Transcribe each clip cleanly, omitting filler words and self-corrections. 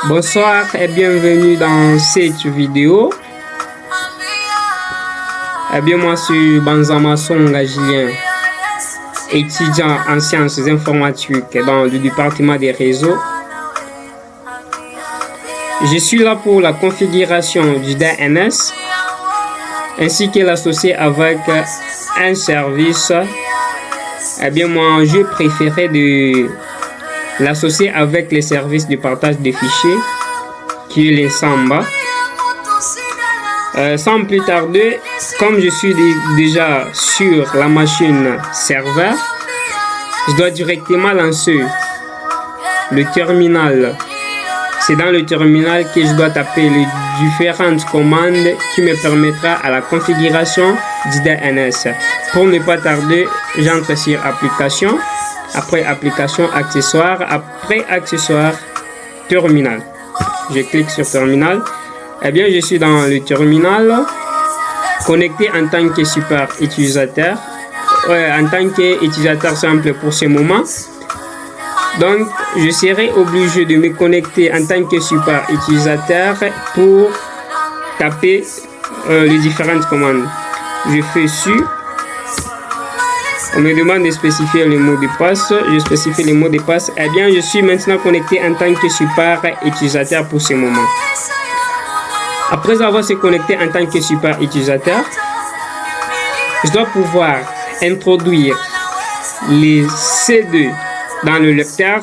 Bonsoir et bienvenue dans cette vidéo. Moi je suis Banzama Songa Julien, étudiant en sciences informatiques dans le département des réseaux. Je suis là pour la configuration du DNS ainsi que l'associer avec un service. Moi je préférais de l'associer avec les services de partage de fichiers qui est les Samba. Sans plus tarder, comme je suis déjà sur la machine serveur, je dois directement lancer le terminal. C'est dans le terminal que je dois taper les différentes commandes qui me permettra à la configuration du DNS. Pour ne pas tarder, j'entre sur application, après application accessoire, après accessoire terminal. Je clique sur terminal. Je suis dans le terminal, connecté en tant que super utilisateur, en tant qu'utilisateur simple pour ce moment. Donc, je serai obligé de me connecter en tant que super utilisateur pour taper les différentes commandes. Je fais sur. On me demande de spécifier le mot de passe. Je spécifie le mot de passe. Je suis maintenant connecté en tant que super utilisateur pour ce moment. Après avoir se connecté en tant que super utilisateur, je dois pouvoir introduire les CD dans le lecteur.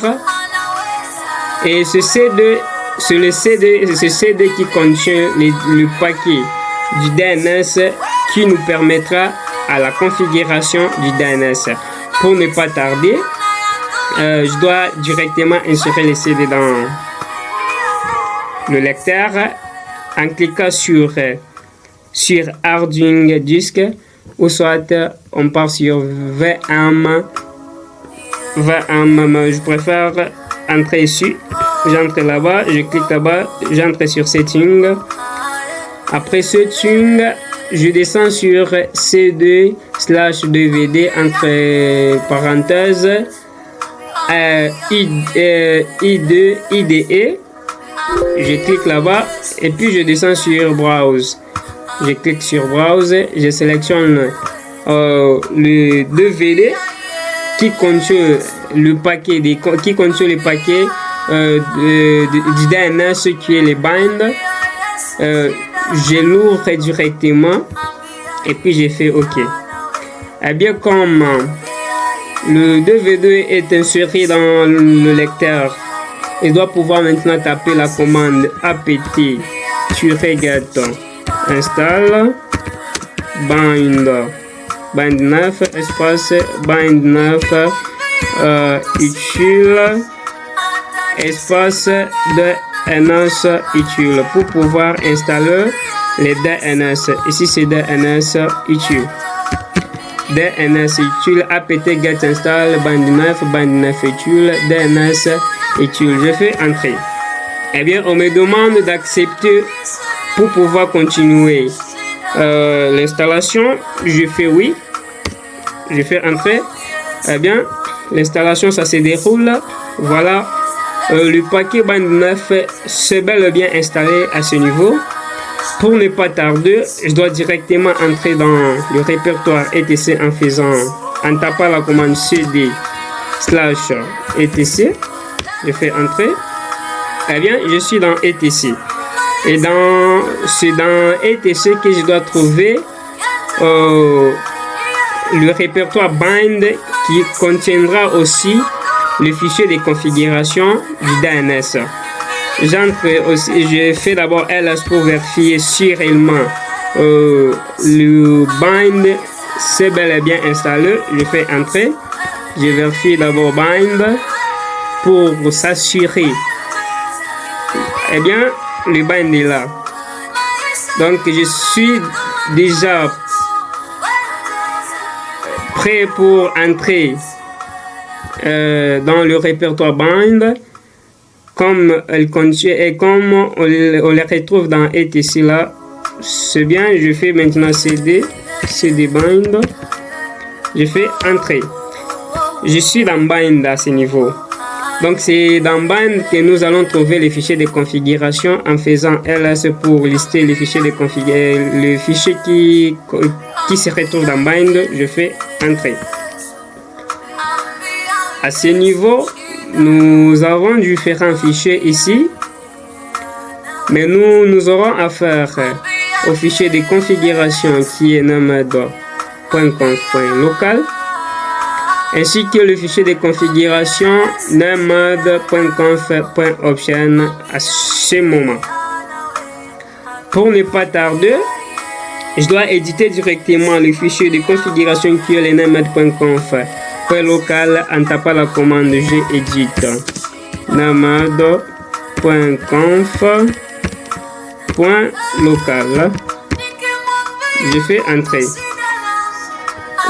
Et ce CD, c'est le CD qui contient le paquet du DNS qui nous permettra à la configuration du DNS. Pour ne pas tarder, je dois directement insérer les CD dans le lecteur en cliquant sur Hardware Disk, ou soit on part sur VM. Je préfère entrer ici. J'entre là-bas, je clique là-bas, j'entre sur Setting. Après Setting, je descends sur C2/DVD entre parenthèses IDE. Je clique là-bas et puis je descends sur Browse. Je clique sur Browse, je sélectionne le DVD qui contient le paquet du DNS qui est le bind. Je l'ouvre directement et puis j'ai fait OK. Comme le DVD est inséré dans le lecteur, il doit pouvoir maintenant taper la commande apt-get install bind 9 espace bind 9 utile espace DNS utile pour pouvoir installer les DNS. Ici c'est DNS utile. DNS utile apt-get install bind 9 utile DNS utile. Je fais entrer. On me demande d'accepter pour pouvoir continuer l'installation. Je fais oui. Je fais entrer. L'installation ça se déroule. Voilà. Le paquet bind 9 c'est bel et bien installé à ce niveau. Pour ne pas tarder, je dois directement entrer dans le répertoire etc en tapant la commande cd/etc. Je fais entrer. Je suis dans etc. Et c'est dans etc que je dois trouver le répertoire bind qui contiendra aussi le fichier de configuration du DNS. J'entre aussi, je fais d'abord ls pour vérifier si réellement le bind c'est bel et bien installé. Je fais entrer. Je vérifie d'abord bind pour s'assurer. Le bind est là. Donc je suis déjà prêt pour entrer dans le répertoire bind, comme elle contient et comme on les retrouve dans etc là. C'est bien. Je fais maintenant cd bind. Je fais entrer. Je suis dans bind à ce niveau. Donc c'est dans Bind que nous allons trouver les fichiers de configuration en faisant ls pour lister les fichiers de configuration. Le fichier qui se retrouve dans Bind, je fais Entrée. À ce niveau, nous avons différents fichiers ici, mais nous aurons affaire au fichier de configuration qui est nemad.conf.local, ainsi que le fichier de configuration nemad.conf.option à ce moment. Pour ne pas tarder, je dois éditer directement le fichier de configuration qui est le nemad.conf.local en tapant la commande gedit nemad.conf.local. Je fais Entrée.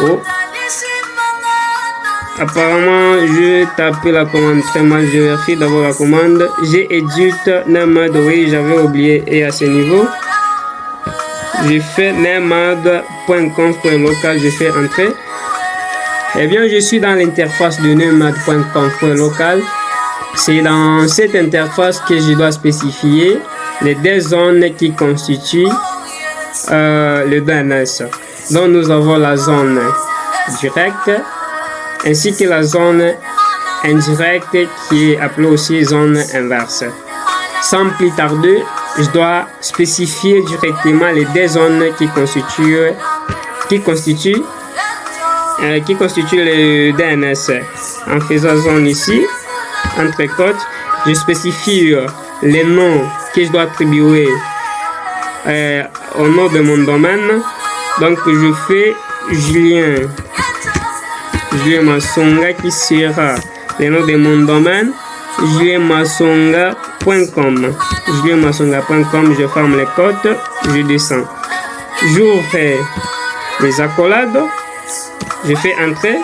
Oh. Apparemment, je tapé la commande très mal. Je vérifie d'abord la commande. Gedit nemad. Oui, j'avais oublié. Et à ce niveau, je fais nemad.conf.local. Je fais Entrée. Eh bien, je suis dans l'interface de nemad.conf.local. C'est dans cette interface que je dois spécifier les deux zones qui constituent le DNS. Donc, nous avons la zone directe ainsi que la zone indirecte qui est appelée aussi zone inverse. Sans plus tarder, je dois spécifier directement les deux zones qui constituent le DNS. En faisant zone ici, entre côtes, je spécifie les noms que je dois attribuer au nom de mon domaine. Donc je fais Julien Masonga qui sera le nom de mon domaine, julienmasonga.com. julienmasonga.com, je ferme les côtes, je descends. J'ouvre les accolades, je fais Entrée.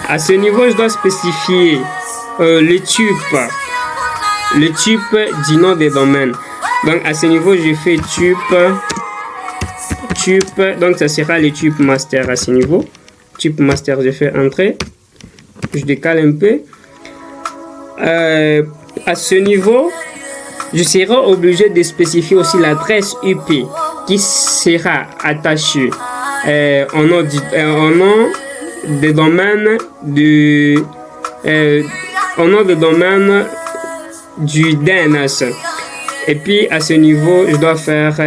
À ce niveau, je dois spécifier le type du nom des domaines. Donc à ce niveau, je fais type, donc ça sera le type master à ce niveau. Type master, je fais Entrée. Je décale un peu. À ce niveau, je serai obligé de spécifier aussi l'adresse IP qui sera attachée au nom des domaines du DNS. Et puis à ce niveau, je dois faire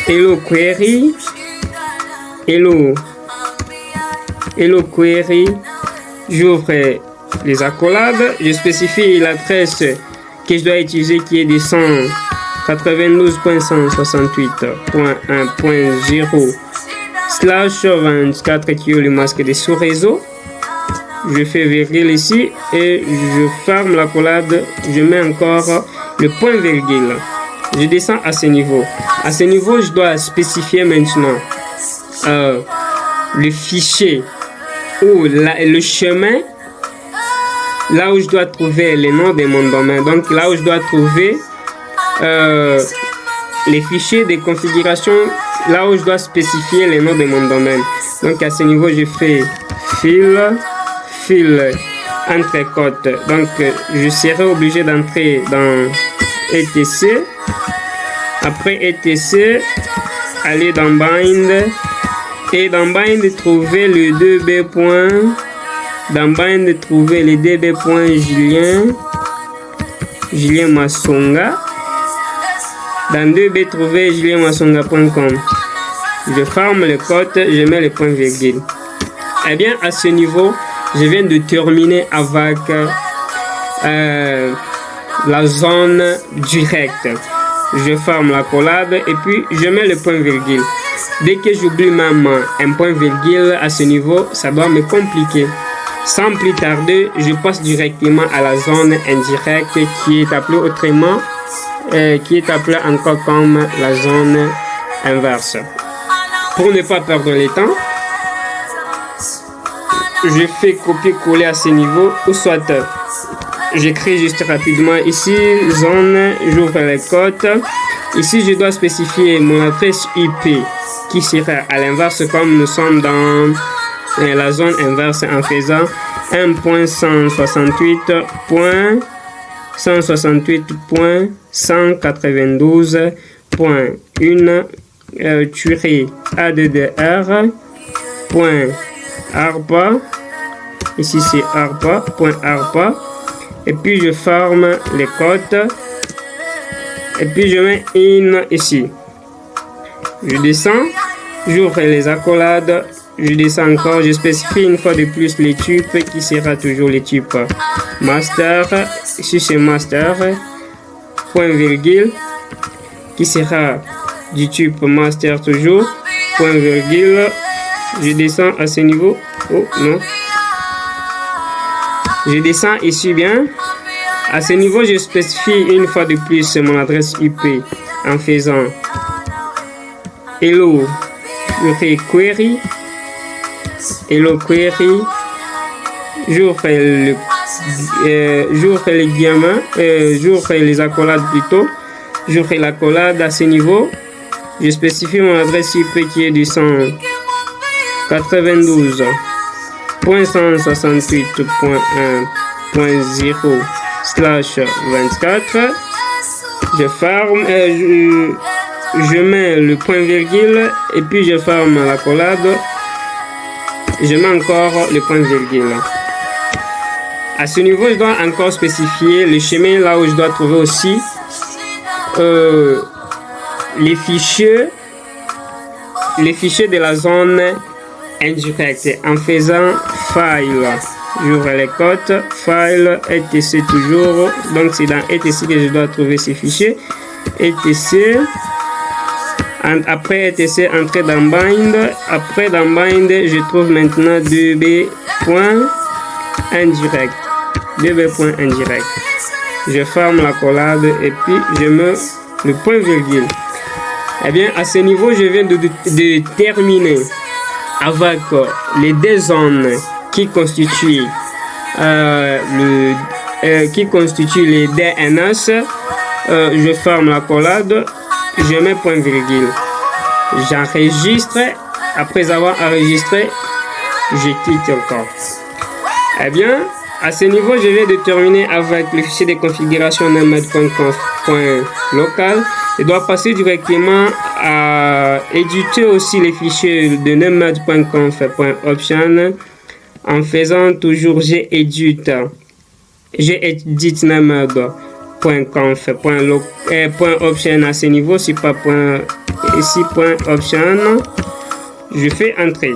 hello query, hello query. J'ouvre les accolades, je spécifie l'adresse que je dois utiliser qui est de 192.168.1.0/24 qui est le masque des sous-réseaux. Je fais virgule ici et je ferme l'accolade. Je mets encore le point virgule. Je descends à ce niveau. À ce niveau, je dois spécifier maintenant le fichier ou le chemin là où je dois trouver les noms de mon domaine. Donc là où je dois trouver les fichiers de configuration, là où je dois spécifier les noms de mon domaine. Donc à ce niveau, je fais fil entre côtes. Donc je serai obligé d'entrer dans etc. Après etc, aller dans bind et dans bind trouver le 2b. Dans bind trouver le 2b. Julien Masonga. Dans 2b trouver julienmasonga.com. Je ferme le code, je mets le point virgule. Eh bien à ce niveau, je viens de terminer avec la zone directe. Je ferme la collab et puis je mets le point virgule. Dès que j'oublie même un point virgule à ce niveau, ça doit me compliquer. Sans plus tarder, je passe directement à la zone indirecte qui est appelée autrement, qui est appelée encore comme la zone inverse. Pour ne pas perdre le temps, je fais copier-coller à ce niveau ou soit j'écris juste rapidement ici zone, j'ouvre les cotes. Ici je dois spécifier mon adresse IP qui sera à l'inverse comme nous sommes dans la zone inverse en faisant 1.168.192.1-ADDR.ARPA. Ici c'est ARPA.ARPA. Et puis je forme les cotes. Et puis je mets in ici. Je descends, j'ouvre les accolades, je descends encore, je spécifie une fois de plus les types qui sera toujours les types master. Ici c'est master, point virgule, qui sera du type master toujours, point virgule. Je descends à ce niveau. Oh non. Je descends ici bien. À ce niveau, je spécifie une fois de plus mon adresse IP en faisant hello query, hello query, j'ouvre les diamants, j'ouvre les accolades plutôt, j'ouvre l'accolade à ce niveau, je spécifie mon adresse IP qui est du 192.168.1.0/24. Je ferme, je mets le point virgule et puis je ferme l'accolade. Je mets encore le point virgule. À ce niveau, je dois encore spécifier le chemin là où je dois trouver aussi les fichiers de la zone indirecte en faisant file. J'ouvre les cotes, file, etc toujours. Donc c'est dans etc que je dois trouver ces fichiers. etc. Après etc, entrer dans bind. Après dans bind, je trouve maintenant 2b.indirect. 2b.indirect. Je ferme la collade et puis je mets le point virgule. Eh bien, à ce niveau, je viens de terminer avec les deux zones qui constituent les DNS. Je ferme la collade, je mets point virgule. J'enregistre. Après avoir enregistré, je quitte encore. Eh bien, à ce niveau, je viens de terminer avec le fichier de configuration nemad.conf.local. Je dois passer directement à éditer aussi les fichiers de nemad.conf.option en faisant toujours j'édite nemad.conf.option à ce niveau, si pas point ici .option. Je fais entrer.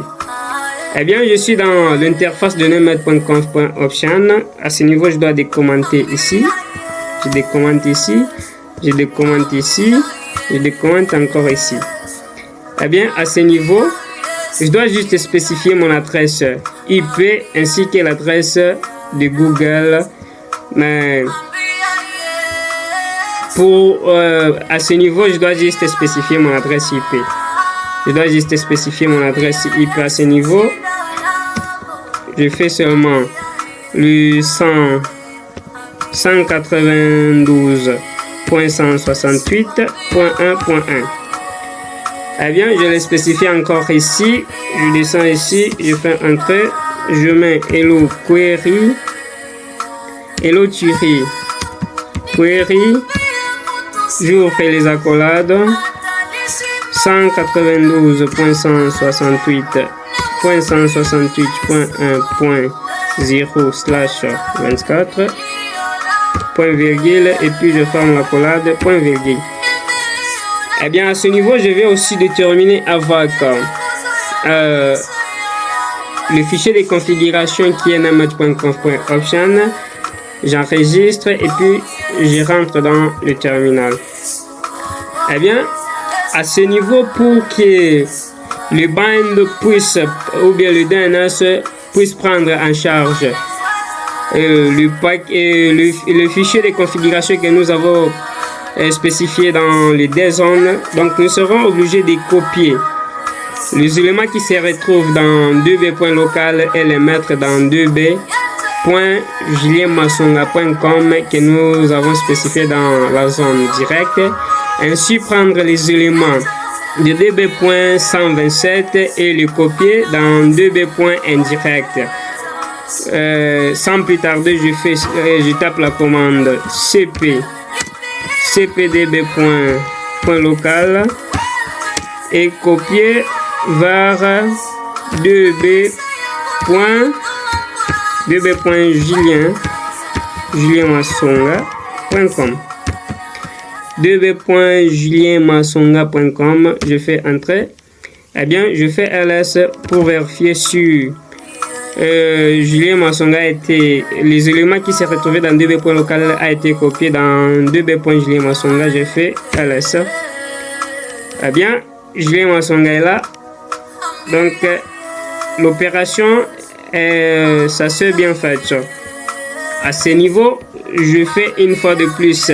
Eh bien, je suis dans l'interface de nemad.conf.option. À ce niveau, je dois décommenter ici. Je décommente ici. Je décommente ici. Je décommente encore ici. Eh bien, à ce niveau, je dois juste spécifier mon adresse IP ainsi que l'adresse de Google. Mais à ce niveau, je dois juste spécifier mon adresse IP. Je dois juste spécifier mon adresse IP à ce niveau. Je fais seulement le 192.168.1.1. Eh bien, je l'ai spécifié encore ici. Je descends ici, je fais entrer. Je mets hello query. Hello query. J'ouvre les accolades. 192.168.1.0/24. Point virgule et puis je ferme la collade, point virgule. Eh bien, à ce niveau, je vais aussi déterminer avec le fichier de configuration qui est nemad.conf.option. J'enregistre et puis je rentre dans le terminal. Eh bien, à ce niveau, pour que le bind puisse, ou bien le DNS puisse prendre en charge le fichier de configuration que nous avons spécifié dans les deux zones. Donc nous serons obligés de copier les éléments qui se retrouvent dans 2b.local et les mettre dans 2b.julienmasonga.com que nous avons spécifié dans la zone directe. Ainsi prendre les éléments de 2b.127 et les copier dans 2b.indirect. sans plus tarder, je tape la commande cpdb.local et copier vers 2b.julienmassonga.com 2b.julienmassonga.com. Je fais entrer. Eh bien, je fais ls pour vérifier sur Julien Massonga a été, les éléments qui s'est retrouvé dans 2b.local a été copié dans 2b.Julien Massonga. J'ai fait ls. Eh bien, Julien Massonga est là. Donc, l'opération, ça s'est bien fait. À ce niveau, je fais une fois de plus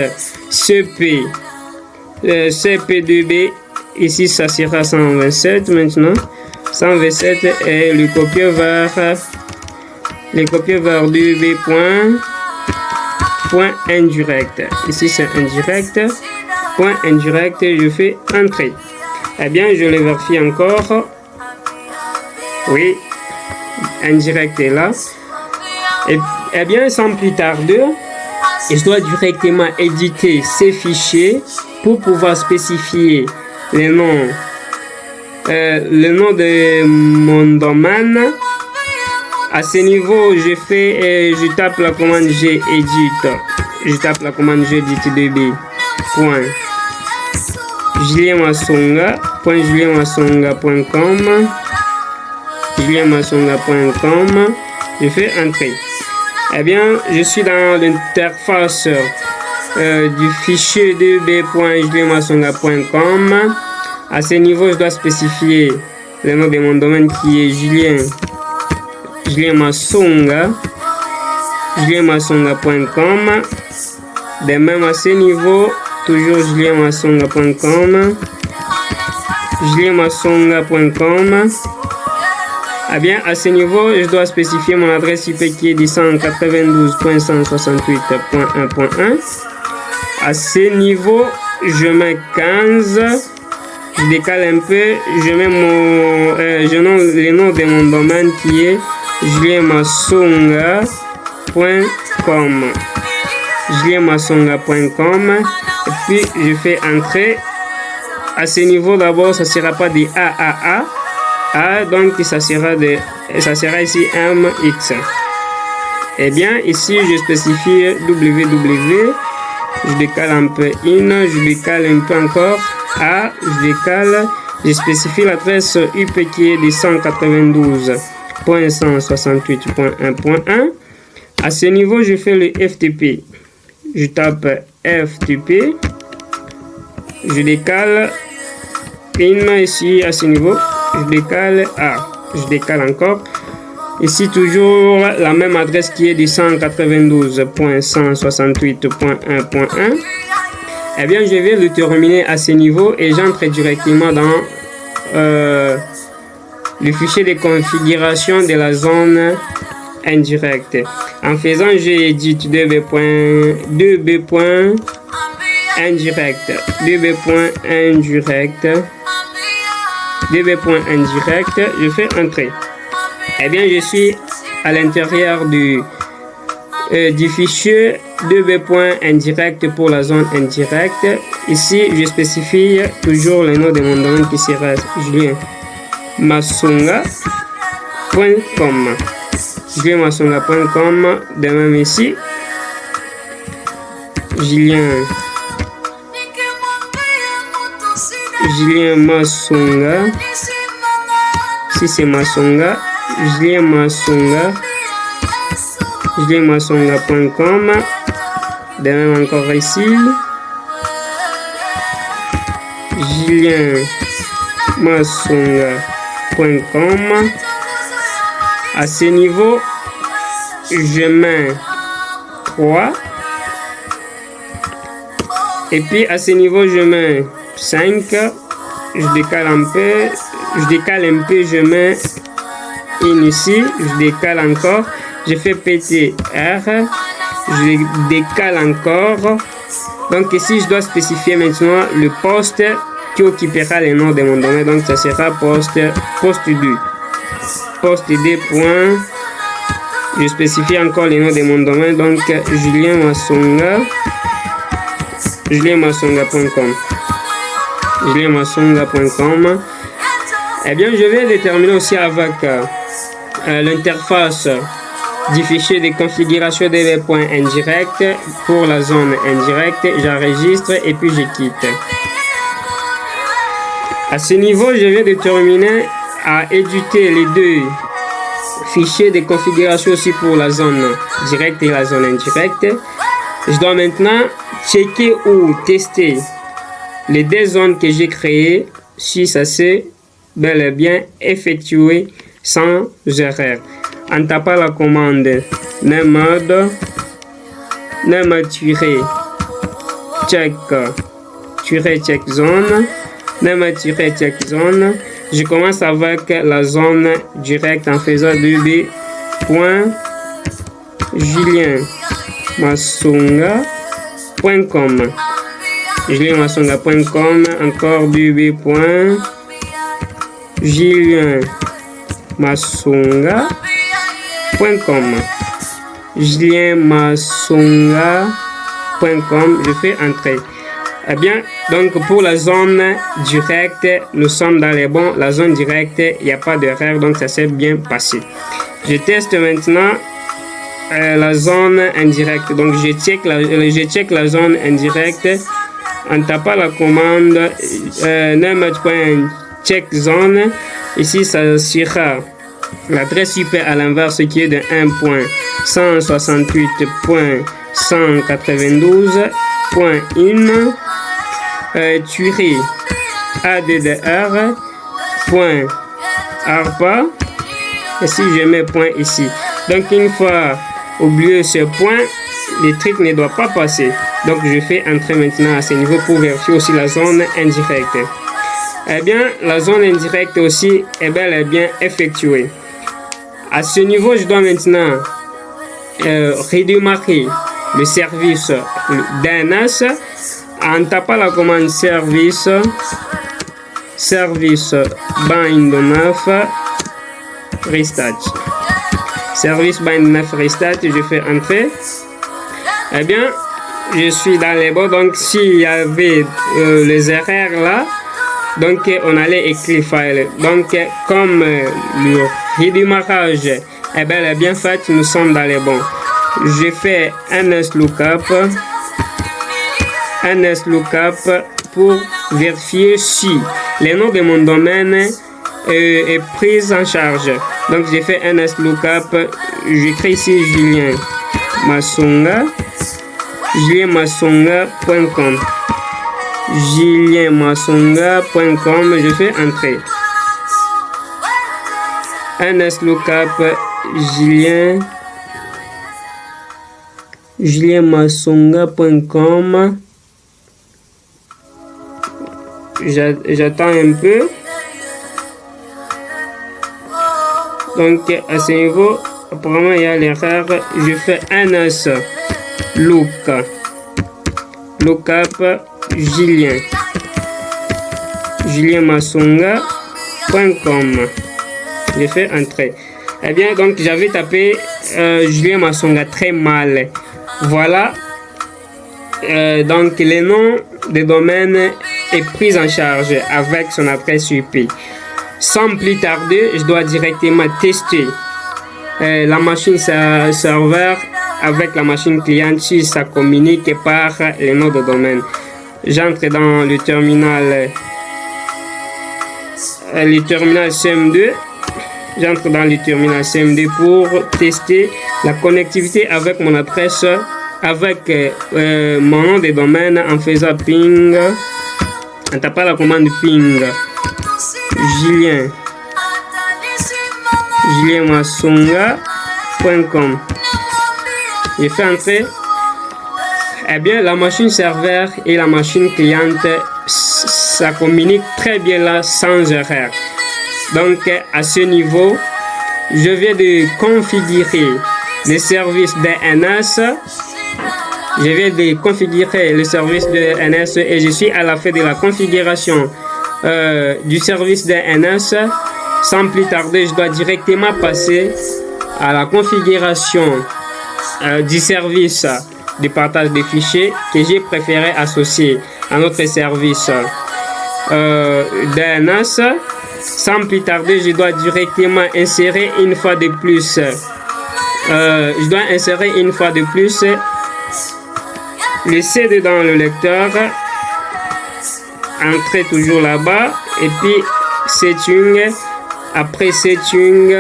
CP2B. Ici, ça sera 127 maintenant. 127 et le copier vers 2b.indirect. Ici, c'est indirect. Point indirect, je fais entrer. Eh bien, je le vérifie encore. Oui, indirect est là. Et eh bien, sans plus tarder, je dois directement éditer ces fichiers pour pouvoir spécifier le nom de mon domaine. À ce niveau, je tape la commande gedit. Je tape la commande gedit 2b. julienmassonga.com. julienmassonga.com. Je fais entrer. Eh bien, je suis dans l'interface du fichier 2b.julienmassonga.com. À ce niveau, je dois spécifier le nom de mon domaine qui est Julien Massonga. julienmassonga.com. De même à ce niveau, toujours julienmassonga.com. julienmassonga.com. Eh bien, à ce niveau, je dois spécifier mon adresse IP qui est 192.168.1.1. À ce niveau, je mets 15. Je décale un peu. Je mets le nom de mon domaine qui est julienmassonga.com. julienmassonga.com. Et puis, je fais entrer. À ce niveau, d'abord, ça ne sera pas des AAA. Donc ça sera ici MX. Et bien ici je spécifie www. Je décale un peu in, je décale un peu encore A, je décale, je spécifie l'adresse IP qui est de 192.168.1.1. À ce niveau, je fais le FTP. Je tape FTP. Je décale in ici à ce niveau. Je décale A. Je décale encore. Ici, toujours la même adresse qui est de 192.168.1.1. Eh bien, je vais le terminer à ce niveau et j'entre directement dans le fichier de configuration de la zone indirecte. En faisant, j'édite 2b.indirect. 2b.indirect, je fais entrer. Eh bien, je suis à l'intérieur du fichier 2b.indirect pour la zone indirecte. Ici, je spécifie toujours le nom de mon domaine qui sera julienmassonga.com. julienmassonga.com. De même ici, Julien Massonga. Si c'est Massonga, julienmassonga.com. De même encore ici, julienmassonga.com. À ce niveau, je mets 3. Et puis à ce niveau, je mets 5. Je décale un peu, je mets in ici, je décale encore, je fais PTR, je décale encore. Donc ici, je dois spécifier maintenant le poste qui occupera le nom de mon domaine. Donc ça sera poste 2. Poste 2. Je spécifie encore les noms de mon domaine, donc Julien Masonga, julienmasonga.com. julienmasonga.com. Eh bien, je vais déterminer aussi avec l'interface du fichier de configuration db.indirect pour la zone indirecte. J'enregistre et puis je quitte. À ce niveau, je vais déterminer à éditer les deux fichiers de configuration aussi pour la zone directe et la zone indirecte. Je dois maintenant checker ou tester les deux zones que j'ai créées si ça s'est bel et bien effectué sans erreur. En tapant la commande nmod check zone, check zone. Je commence avec la zone directe en faisant julienmasonga.com. julienmasonga.com, encore julienmasonga.com. julienmasonga.com, je fais entrer. Eh bien, donc pour la zone directe, nous sommes dans les bons. La zone directe, il n'y a pas d'erreur, donc ça s'est bien passé. Je teste maintenant la zone indirecte. Donc je check la zone indirecte en tapant la commande nmod.check zone. Ici, ça sera l'adresse IP à l'inverse qui est de 1.168.192.1 addr.arpa. Et si je mets point ici, donc une fois oublié ce point, le truc ne doit pas passer. Donc je fais entrer maintenant à ce niveau pour vérifier aussi la zone indirecte. Eh bien, la zone indirecte aussi est bel et bien effectuée. À ce niveau, je dois maintenant redémarrer le service DNS en tapant la commande service bind 9 restart. Service bind 9 restart, je fais entrer. Eh bien, je suis dans les bords. Donc, s'il y avait les erreurs là, donc on allait écrire file. Donc, comme le redémarrage est bel et bien fait, nous sommes dans les bons. J'ai fait nslookup pour vérifier si le nom de mon domaine est pris en charge. Donc j'ai fait nslookup, j'écris ici julienmasonga.com. julienmasonga.com, je fais entrer. nslookup julienmasonga.com. J'attends un peu. Donc à ce niveau, apparemment il y a l'erreur. Je fais nslookup julienmasonga.com. Je fais entrer. Eh bien, donc j'avais tapé Julien Masonga très mal. Voilà. Donc le nom de domaine est pris en charge avec son adresse IP. Sans plus tarder, je dois directement tester la machine serveur avec la machine client si ça communique par le nom de domaine. J'entre dans le terminal CM2. J'entre dans le terminal CM2 pour tester la connectivité avec mon adresse, avec mon nom de domaine en faisant ping, en tapant la commande ping julienmasonga.com. J'ai fait entrer. Eh bien, la machine serveur et la machine cliente, ça communique très bien là, sans erreur. Donc, à ce niveau, je viens de configurer le service DNS. Je viens de configurer le service DNS et je suis à la fin de la configuration du service DNS. Sans plus tarder, je dois directement passer à la configuration du service de partage des fichiers que j'ai préféré associer à notre service DNS. Sans plus tarder, je dois directement insérer une fois de plus. Le CD dans le lecteur, entrer toujours là-bas, et puis setting, après setting,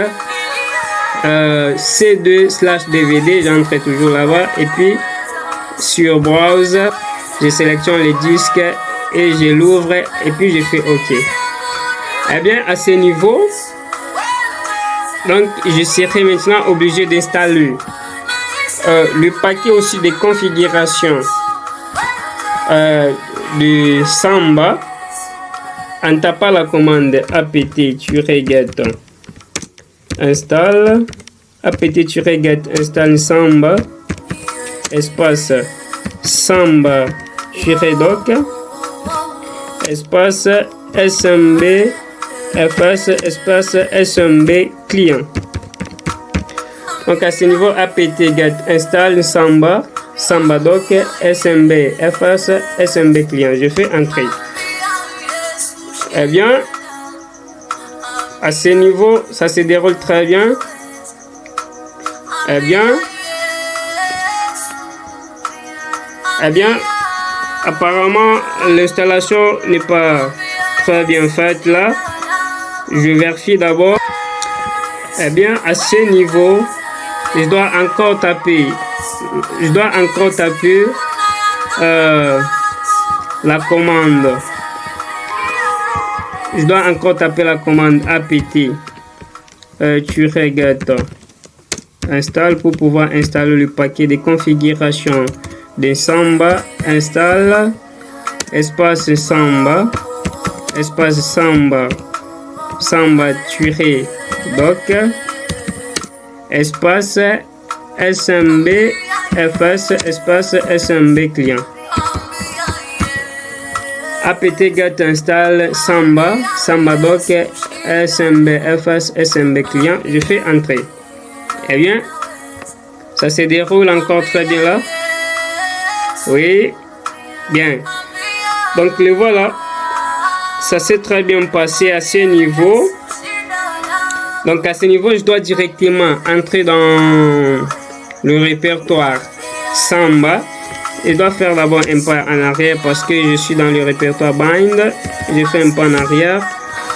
C2/DVD, j'entre toujours là-bas, et puis sur browse, je sélectionne les disques et je l'ouvre, et puis je fais OK. Eh bien, à ce niveau, donc je serai maintenant obligé d'installer le paquet aussi de configuration de Samba en tapant la commande apt-get install apt-get install Samba espace Samba-doc espace smb fs espace smb client. Donc à ce niveau, apt-get install Samba-doc smb fs smb client. Je fais entrer. Eh bien, à ce niveau, ça se déroule très bien. Eh bien, apparemment, l'installation n'est pas très bien faite là. Je vérifie d'abord. Eh bien, à ce niveau, je dois encore taper la commande. Je dois encore taper la commande apt-get install pour pouvoir installer le paquet de configuration de Samba. Install espace Samba espace Samba-doc espace smb fs espace smb client. apt-get install Samba-doc smb fs smb client. Je fais entrer. Eh bien, ça se déroule encore très bien là. Oui, bien. Donc le voilà. Ça s'est très bien passé à ce niveau. Donc à ce niveau, je dois directement entrer dans le répertoire Samba. Je dois faire d'abord un pas en arrière parce que je suis dans le répertoire bind. Je fais un pas en arrière.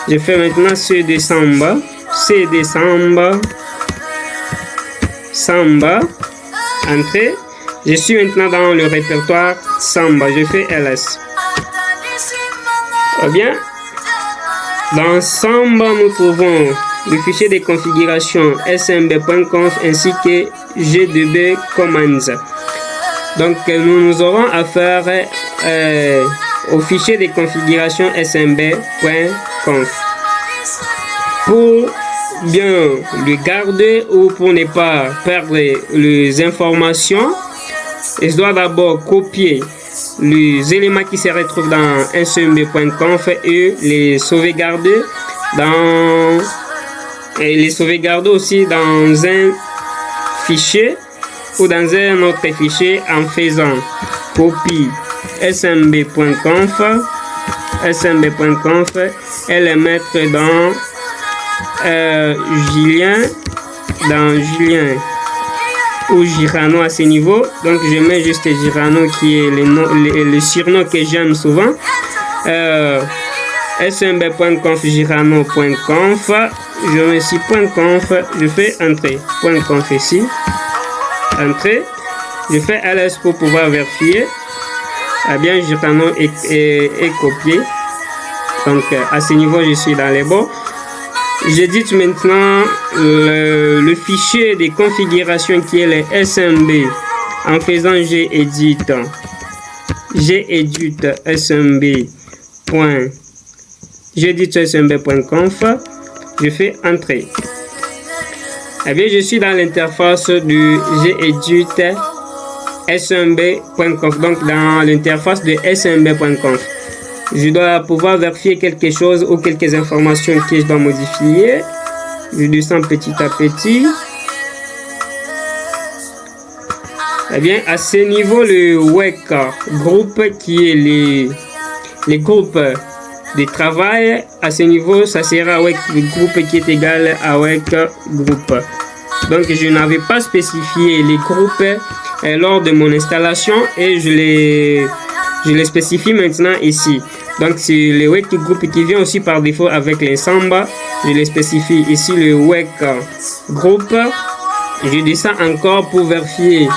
Je fais maintenant CD Samba. CD Samba. Samba. Entrée. Je suis maintenant dans le répertoire Samba. Je fais LS. Bien, dans Samba, nous trouvons le fichier de configuration smb.conf ainsi que gdb commands. Donc, nous aurons affaire au fichier de configuration smb.conf. Pour bien le garder ou pour ne pas perdre les informations, je dois d'abord copier les éléments qui se retrouvent dans smb.conf et les sauvegarder aussi dans un fichier ou dans un autre fichier en faisant copie smb.conf et les mettre dans Julien ou Girano à ce niveau. Donc je mets juste Girano qui est le surnom que j'aime souvent. smb.conf girano.conf. Je mets ici .conf. Je fais entrer. .conf ici. Entrée. Je fais ls pour pouvoir vérifier. Eh bien Girano est copié. Donc à ce niveau je suis dans les bons. J'édite maintenant le fichier de configuration qui est le SMB en faisant gedit smb.conf. Je fais entrer. Eh bien, je suis dans l'interface du gedit smb.conf, donc dans l'interface de smb.conf. Je dois pouvoir vérifier quelque chose ou quelques informations que je dois modifier. Je descends petit à petit. Eh bien, à ce niveau, le WEC groupe qui est les groupes de travail, à ce niveau, ça sera WEC groupe qui est égal à WEC groupe. Donc, je n'avais pas spécifié les groupes lors de mon installation et je les spécifie maintenant ici. Donc, c'est le WEC groupe qui vient aussi par défaut avec l'ensemble. Je les spécifie ici le WEC groupe. Je descends encore pour vérifier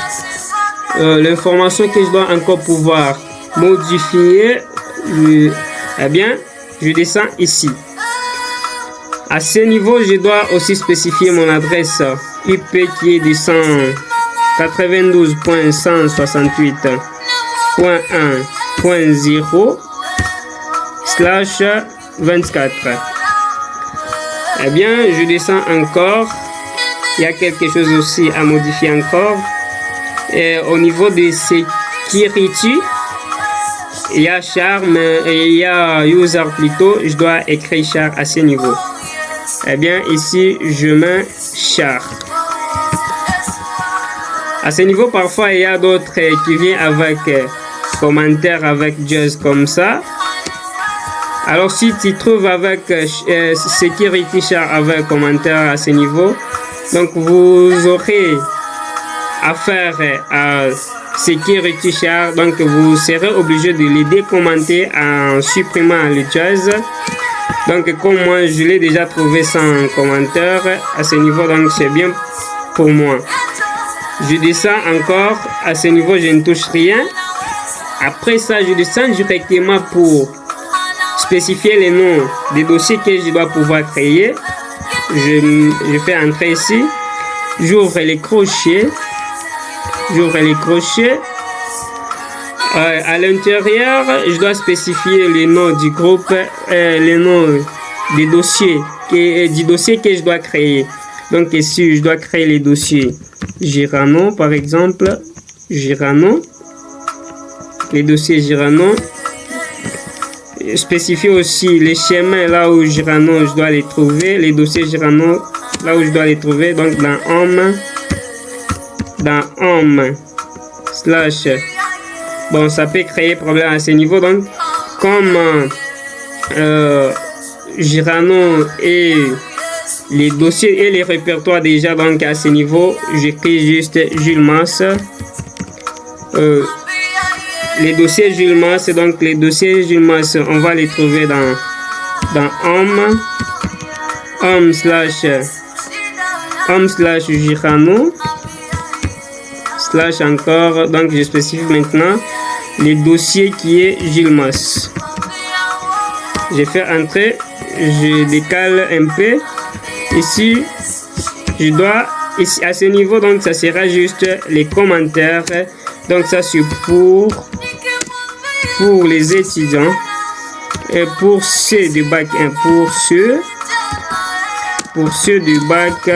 l'information que je dois encore pouvoir modifier. Eh bien, je descends ici. À ce niveau, je dois aussi spécifier mon adresse IP qui est de 192.168.1.0/24. Eh bien, je descends encore. Il y a quelque chose aussi à modifier encore. Et au niveau de security, il y a char, mais il y a user plutôt. Je dois écrire char à ce niveau. Eh bien, ici, je mets char. À ce niveau, parfois, il y a d'autres qui viennent avec commentaires avec just comme ça. Alors, si tu trouves avec security char avec commentaire à ce niveau, donc vous aurez affaire à security char, donc vous serez obligé de les décommenter en supprimant le jazz. Donc comme moi je l'ai déjà trouvé sans commentaire à ce niveau, donc c'est bien pour moi. Je descends encore à ce niveau, je ne touche rien. Après ça, je descends directement pour spécifier les noms des dossiers que je dois pouvoir créer. Je fais entrer ici, j'ouvre les crochets. À l'intérieur, je dois spécifier les noms du groupe, les noms des dossiers, du dossier que je dois créer. Donc ici, je dois créer les dossiers Girano, par exemple. Girano. Les dossiers Girano. Spécifier aussi les schémas là où Girano, je dois les trouver. Les dossiers Girano, là où je dois les trouver. Donc dans Home. Slash. Bon, ça peut créer problème à ce niveau. Donc, comme Girano et les dossiers et les répertoires déjà, donc à ce niveau, j'écris juste Jules Mas. Les dossiers Jules Mas, donc les dossiers Jules Mas, on va les trouver dans Home slash Girano. Slash encore, donc je spécifie maintenant les dossiers qui est Jules Mas. Je fais entrer, je décale un peu. Ici, je dois, ici à ce niveau, donc ça sera juste les commentaires. Donc ça c'est pour les étudiants et pour ceux du bac 1, pour ceux du bac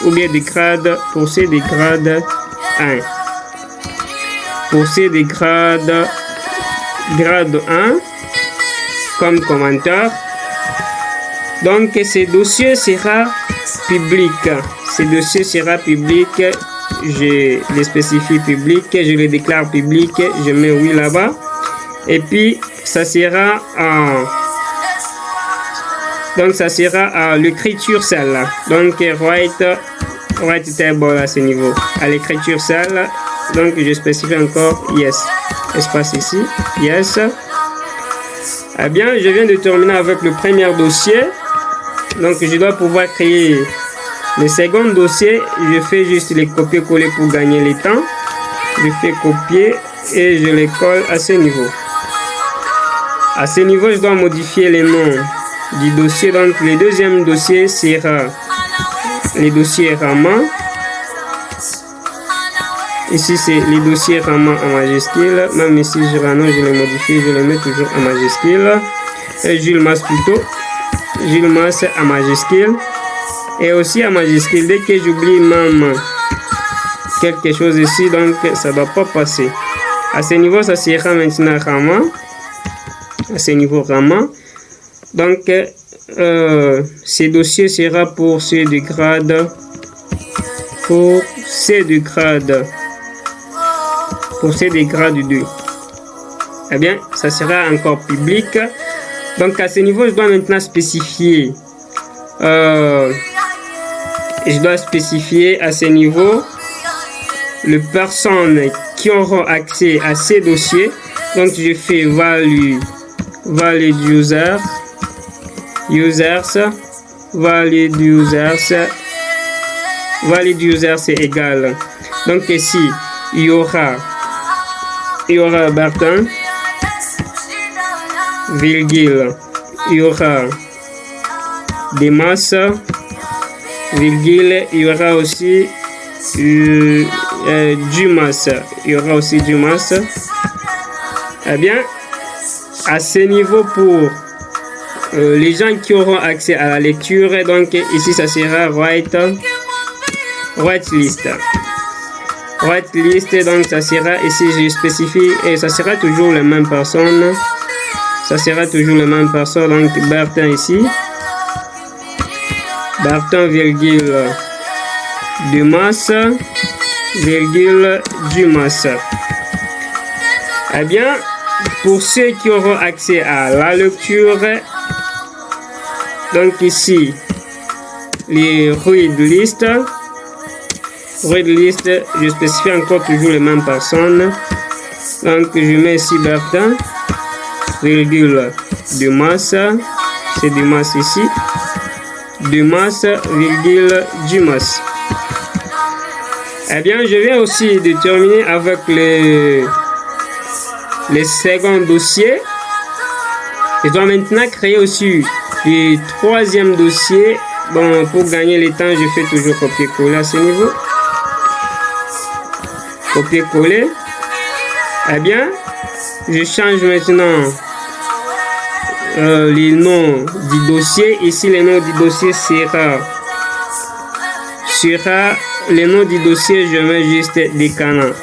ou bien des grades, pour ceux des grades 1. Pour ceux des grade 1 comme commentaire. Donc ce dossier sera public. Ce dossier sera public. Je les spécifie public. Je le déclare public. Je mets oui là-bas. Et puis ça sera donc ça sera à l'écriture celle-là. Donc write table à ce niveau. À l'écriture celle. Donc je spécifie encore yes. Espace ici. Yes. Eh bien, je viens de terminer avec le premier dossier. Donc je dois pouvoir créer le second dossier. Je fais juste les copier-coller pour gagner le temps. Je fais copier et je les colle à ce niveau. À ce niveau, je dois modifier les noms du dossier. Donc le deuxième dossier sera les dossiers Rama. Ici, c'est les dossiers Rama en majuscule. Même ici, Girano, je les modifie, je les mets toujours en majuscule. Et Jules Mas plutôt. Jules Mas en majuscule. Et aussi en majuscule. Dès que j'oublie même quelque chose ici, donc ça ne doit pas passer. À ce niveau, ça sera maintenant Rama. À ce niveau, Rama. Donc, ces dossiers sera pour ceux du grade. Pour ceux du grade pour ce degré de 2. Eh bien, ça sera encore public. Donc, à ce niveau, je dois maintenant spécifier. Je dois spécifier à ce niveau les personnes qui auront accès à ces dossiers. Donc, je fais valid user, users, valid user c'est égal. Donc ici, il y aura Bertin, virgule, il y aura Demas, virgule, il y aura aussi Dumas, il y aura aussi Dumas. Eh bien, à ce niveau, pour les gens qui auront accès à la lecture, donc ici ça sera write list. Write list, donc ça sera ici, je spécifie, et ça sera toujours les mêmes personnes. Ça sera toujours les mêmes personnes. Donc Bertin ici, Bertin virgule Dumas virgule Dumas. Eh bien, pour ceux qui auront accès à la lecture, donc ici les read list, je spécifie encore toujours les mêmes personnes. Donc je mets ici Bertin virgule Dumas, c'est Dumas ici, Dumas virgule Dumas. Eh bien, je viens aussi de terminer avec les seconds dossiers. Je dois maintenant créer aussi le troisième dossier. Bon, pour gagner le temps, je fais toujours copier-coller à ce niveau. Copier-coller. Eh bien, je change maintenant le nom du dossier. Ici, le nom du dossier sera le nom du dossier, je mets juste des canons.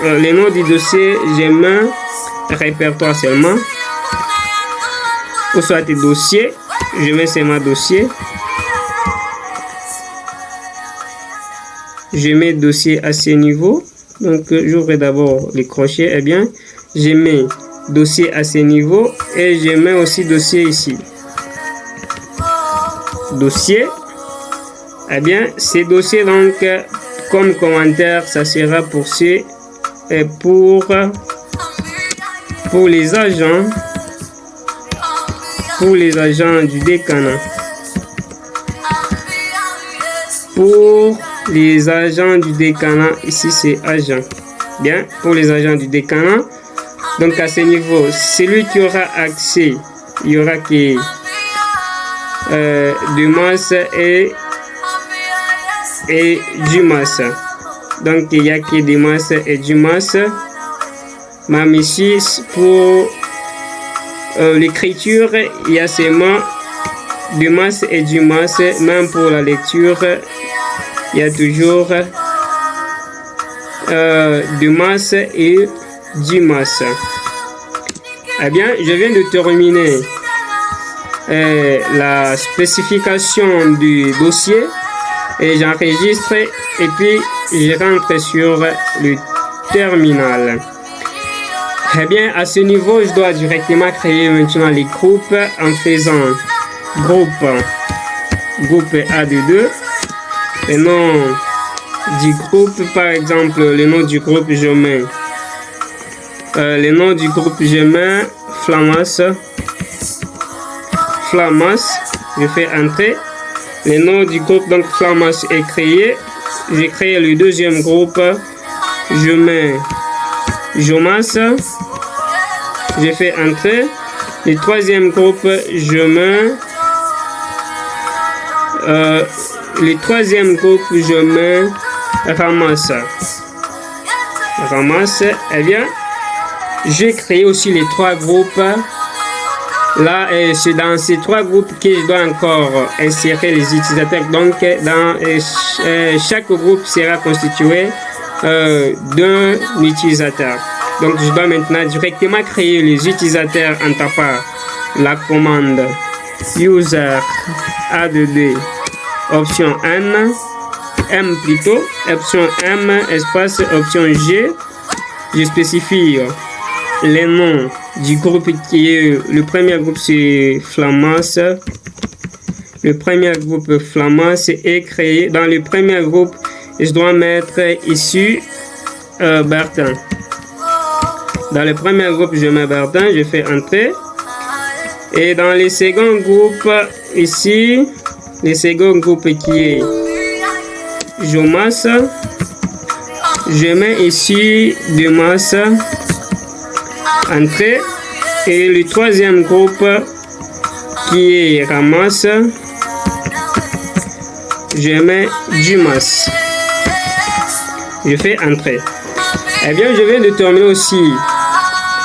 Le nom du dossier, je mets répertoire seulement. Ou soit des dossiers, je mets seulement dossier. Je mets dossier à ce niveau. Donc, j'ouvre d'abord les crochets. Eh bien, je mets dossier à ce niveau et je mets aussi dossier ici. Dossier. Eh bien, ces dossiers, donc, comme commentaire, ça sera pour ceux et pour les agents du décanat. Pour les agents du décanat, ici c'est agent. Bien, pour les agents du décanat, donc à ce niveau, celui qui aura accès, il y aura que Dumas et Dumas. Donc il y a que Dumas et Dumas. Même ici, pour l'écriture, il y a seulement Dumas et Dumas. Même pour la lecture, il y a toujours Dumas et Dumas. Eh bien, je viens de terminer la spécification du dossier et j'enregistre et puis je rentre sur le terminal. Eh bien, à ce niveau, je dois directement créer maintenant les groupes en faisant groupe A de 2. Le nom du groupe, par exemple, le nom du groupe, je mets Flamas, je fais entrer. Le nom du groupe, donc Flamas, est créé. J'ai créé le deuxième groupe, je mets Jomas, je fais entrer. Le troisième groupe, je mets Ramas. Eh bien, j'ai créé aussi les trois groupes. Là, c'est dans ces trois groupes que je dois encore insérer les utilisateurs. Donc, chaque groupe sera constitué d'un utilisateur. Donc, je dois maintenant directement créer les utilisateurs en tapant la commande user add option M plutôt, option M espace option G je spécifie les noms du groupe qui est le premier groupe, c'est Flamas. Le premier groupe Flamas est créé. Dans le premier groupe, je dois mettre ici Bertin. Dans le premier groupe, je mets Bertin, je fais entrer. Et dans le second groupe, ici, le second groupe qui est Jomas, je mets ici Dumas, entrée. Et le troisième groupe qui est Ramas, je mets Dumas. Je fais entrer. Eh bien, je vais déterminer aussi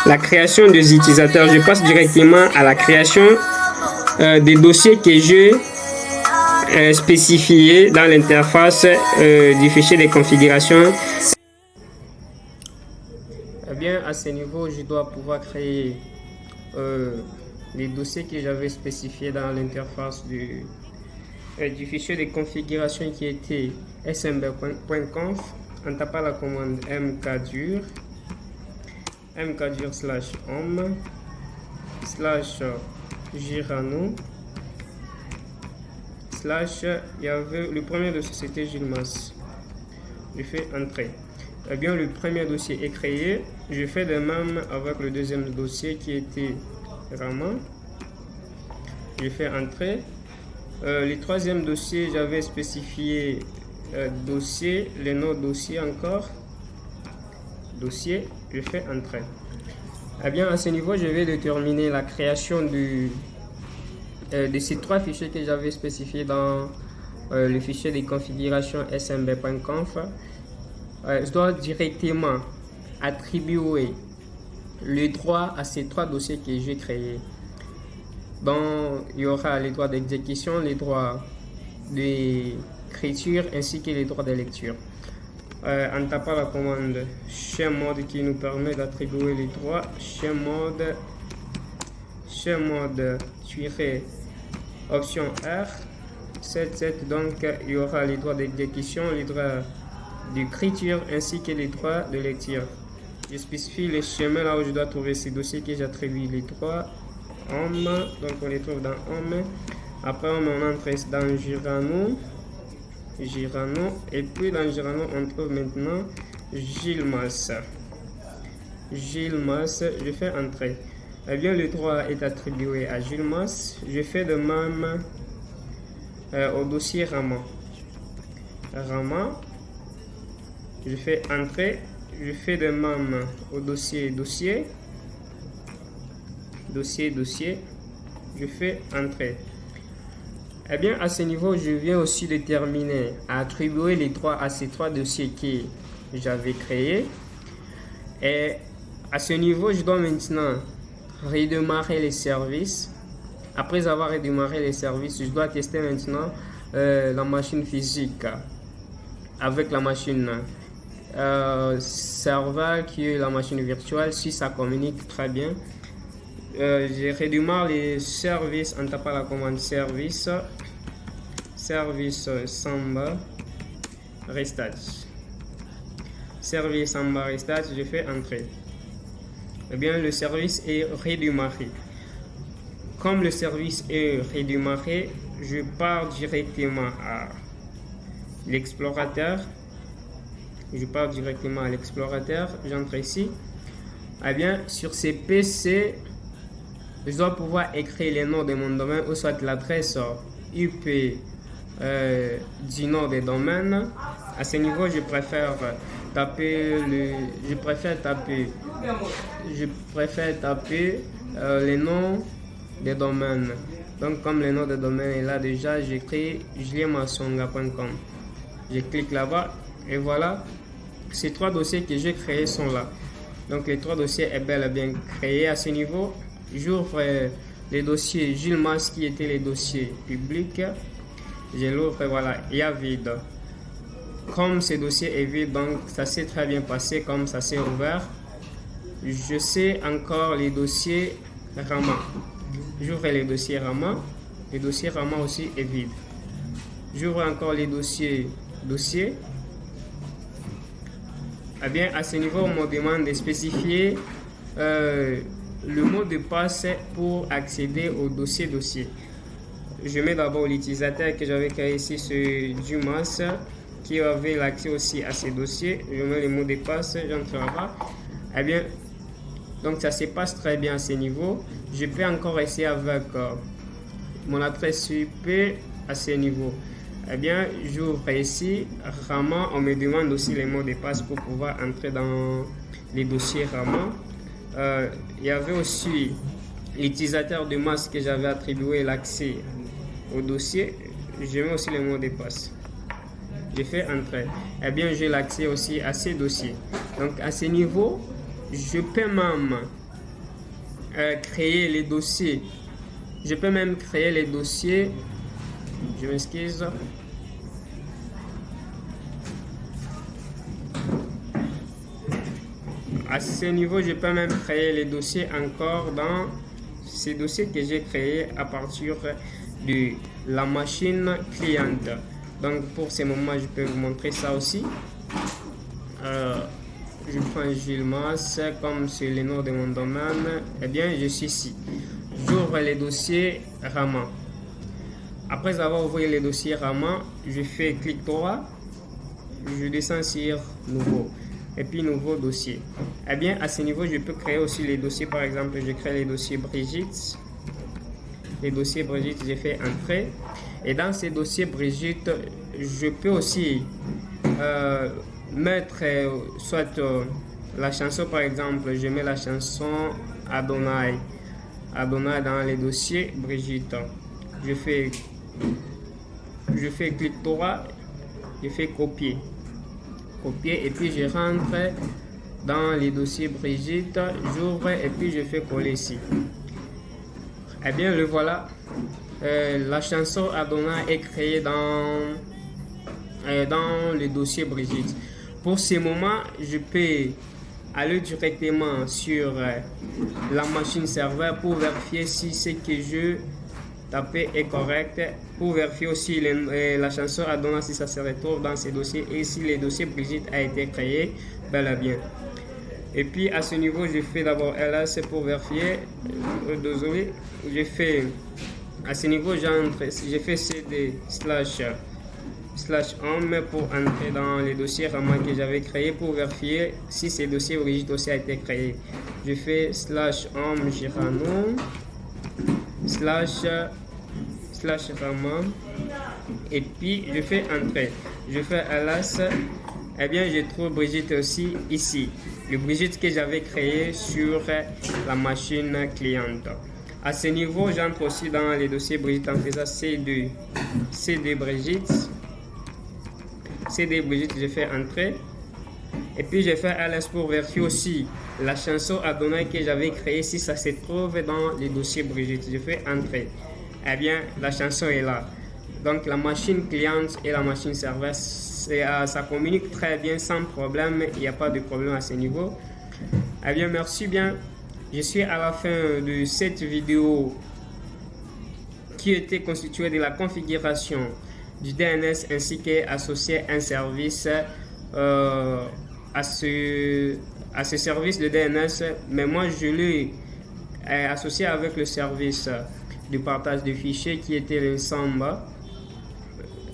la création des utilisateurs. Je passe directement à la création des dossiers que j'ai spécifiés dans l'interface du fichier de configuration. Eh bien, à ce niveau, je dois pouvoir créer les dossiers que j'avais spécifiés dans l'interface du fichier de configuration qui était smb.conf en tapant la commande mkdir /home /girano il y avait le premier dossier, c'était Gilmas. Je fais entrer. Eh bien, le premier dossier est créé. Je fais de même avec le deuxième dossier qui était Rama. Je fais entrer. Le troisième dossier, j'avais spécifié dossier, le nom dossier encore. Dossier, je fais entrer. Eh bien, à ce niveau, je vais déterminer la création de ces trois fichiers que j'avais spécifiés dans le fichier de configuration smb.conf. Je dois directement attribuer le droit à ces trois dossiers que j'ai créés. Donc, il y aura les droits d'exécution, les droits d'écriture ainsi que les droits de lecture. En tapant la commande chmod qui nous permet d'attribuer les droits, chmod option R 77, donc il y aura les droits d'exécution, les droits d'écriture ainsi que les droits de lecture. Je spécifie les chemins là où je dois trouver ces dossiers que j'attribue les droits Home, donc on les trouve dans Home. Après on entre dans Girano, et puis dans Girano on trouve maintenant Gilmas. Je fais entrer. Eh bien, le droit est attribué à Gilmas. Je fais de même au dossier Rama. Je fais entrer. Je fais de même au dossier. Je fais entrer. Eh bien, à ce niveau, je viens aussi déterminer à attribuer les droits à ces trois dossiers que j'avais créés. Et à ce niveau, je dois maintenant redémarrer les services. Après avoir redémarré les services, je dois tester maintenant la machine physique avec la machine serveur qui est la machine virtuelle, si ça communique très bien. Je redémarre les services en tapant la commande service samba restart. Service samba restart, je fais entrer. Eh bien, le service est redémarré. Comme le service est redémarré, je pars directement à l'explorateur. J'entre ici. Eh bien, sur ces PC, je dois pouvoir écrire les noms de mon domaine ou soit l'adresse IP du nom des domaines. À ce niveau, je préfère taper les noms des domaines. Donc, comme le nom de domaine est là déjà, j'écris juliemasonga.com. Je clique là-bas et voilà, ces trois dossiers que j'ai créés sont là. Donc, les trois dossiers est bel et bien créés. À ce niveau, j'ouvre les dossiers Gilmas qui étaient les dossiers publics. Je l'ouvre et voilà, il y a vide. Comme ce dossier est vide, donc ça s'est très bien passé, comme ça s'est ouvert. Je sais encore les dossiers Rama. J'ouvre les dossiers Rama. Le dossier Rama aussi est vide. J'ouvre encore les dossiers. Eh bien, à ce niveau, on me demande de spécifier le mot de passe pour accéder au dossier. Je mets d'abord l'utilisateur que j'avais créé ici sur Dumas, qui avait l'accès aussi à ces dossiers. Je mets le mot de passe, j'entre là-bas. Eh bien, donc ça se passe très bien à ce niveau. Je peux encore essayer avec mon adresse IP à ce niveau. Eh bien, j'ouvre ici Rama. On me demande aussi les mots de passe pour pouvoir entrer dans les dossiers Rama. Il y avait aussi l'utilisateur de masse que j'avais attribué l'accès au dossier. Je mets aussi les mots de passe. Je fais entrer. Eh bien, j'ai l'accès aussi à ces dossiers. Donc, à ce niveau, je peux même créer les dossiers. Je peux même créer les dossiers. Je m'excuse. À ce niveau, je peux même créer les dossiers encore dans ces dossiers que j'ai créés à partir de la machine cliente. Donc, pour ce moment, je peux vous montrer ça aussi. Je prends Gilles Mas, comme c'est le nom de mon domaine. Eh bien, je suis ici. J'ouvre les dossiers Rama. Après avoir ouvert les dossiers Rama, je fais clic droit. Je descends sur Nouveau. Et puis Nouveau dossier. Eh bien, à ce niveau, je peux créer aussi les dossiers. Par exemple, je crée les dossiers Brigitte. Les dossiers Brigitte, j'ai fait Entrer. Et dans ces dossiers Brigitte, je peux aussi mettre soit la chanson, par exemple, je mets la chanson Adonai dans les dossiers Brigitte. Je fais clic droit, je fais copier et puis je rentre dans les dossiers Brigitte, j'ouvre et puis je fais coller ici. Eh bien, le voilà. La chanson Adonai est créée dans le dossier Brigitte. Pour ce moment, je peux aller directement sur la machine serveur pour vérifier si ce que je tapais est correct, pour vérifier aussi la chanson Adonai si ça se retrouve dans ces dossiers et si le dossier Brigitte a été créé bel et bien. Et puis à ce niveau, je fais d'abord ls pour vérifier. Désolé, j'ai fait à ce niveau, j'ai fait cd /home pour entrer dans les dossiers Rama que j'avais créé pour vérifier si ces dossiers Brigitte aussi a été créé. Je fais /home Girano /Rama et puis je fais entrer. Je fais ls. Eh bien, je trouve Brigitte aussi ici. Le Brigitte que j'avais créé sur la machine cliente. À ce niveau, j'entre aussi dans les dossiers Brigitte en faisant C2 Brigitte. CD Brigitte, je fais entrer. Et puis, je fais ls pour vérifier aussi la chanson Adonai que j'avais créée si ça se trouve dans les dossiers Brigitte. Je fais entrer. Eh bien, la chanson est là. Donc, la machine cliente et la machine serveur, ça communique très bien sans problème. Il n'y a pas de problème à ce niveau. Eh bien, merci bien. Je suis à la fin de cette vidéo qui était constituée de la configuration du DNS ainsi qu'associé un service à ce service de DNS. Mais moi, je l'ai associé avec le service de partage de fichiers qui était l'ensemble.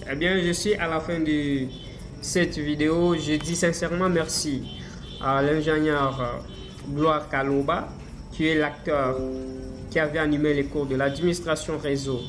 Eh bien, je suis à la fin de cette vidéo. Je dis sincèrement merci à l'ingénieur Gloire Kaloba, qui est l'acteur qui avait animé les cours de l'administration réseau